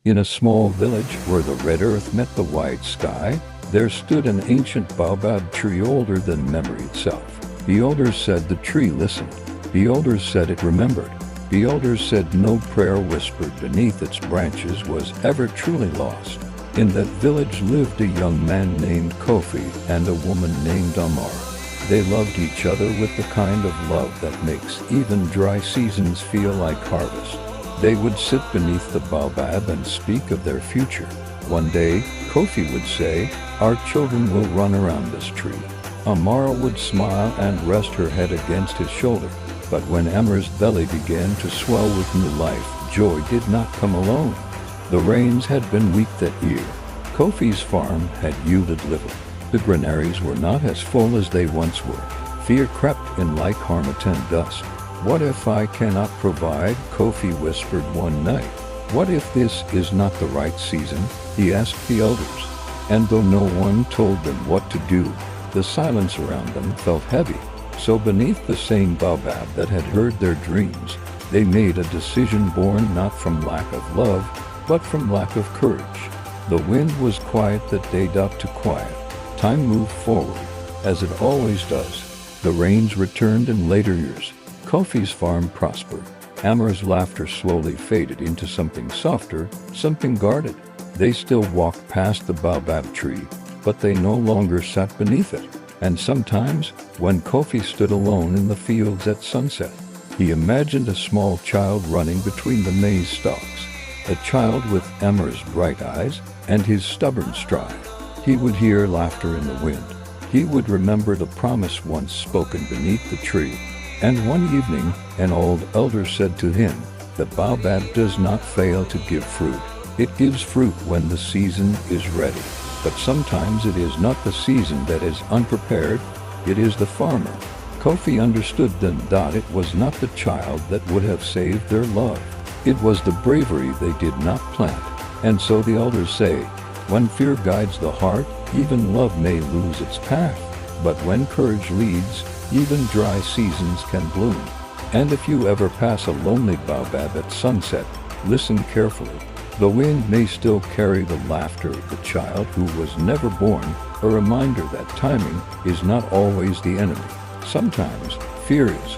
In a small village where the red earth met the white sky, there stood an ancient baobab tree older than memory itself. The elders said the tree listened. The elders said it remembered. The elders said no prayer whispered beneath its branches was ever truly lost. In that village lived a young man named Kofi and a woman named Amara. They loved each other with the kind of love that makes even dry seasons feel like harvest. They would sit beneath the baobab and speak of their future. One day, Kofi would say, "Our children will run around this tree." Amara would smile and rest her head against his shoulder. But when Amara's belly began to swell with new life, joy did not come alone. The rains had been weak that year. Kofi's farm had yielded little. The granaries were not as full as they once were. Fear crept in like harmattan dust. "What if I cannot provide?" Kofi whispered one night. "What if this is not the right season?" he asked the elders. And though no one told them what to do, the silence around them felt heavy. So beneath the same baobab that had heard their dreams, they made a decision born not from lack of love, but from lack of courage. The wind was quiet that day to quiet. Time moved forward, as it always does. The rains returned in later years. Kofi's farm prospered. Amara's laughter slowly faded into something softer, something guarded. They still walked past the baobab tree, but they no longer sat beneath it. And sometimes, when Kofi stood alone in the fields at sunset, he imagined a small child running between the maize stalks, a child with Amara's bright eyes and his stubborn stride. He would hear laughter in the wind. He would remember the promise once spoken beneath the tree. And one evening, an old elder said to him, "The baobab does not fail to give fruit. It gives fruit when the season is ready. But sometimes it is not the season that is unprepared, it is the farmer." Kofi understood then that it was not the child that would have saved their love. It was the bravery they did not plant. And so the elders say, when fear guides the heart, even love may lose its path. But when courage leads, even dry seasons can bloom. And if you ever pass a lonely baobab at sunset, listen carefully. The wind may still carry the laughter of the child who was never born, a reminder that timing is not always the enemy. Sometimes fear is.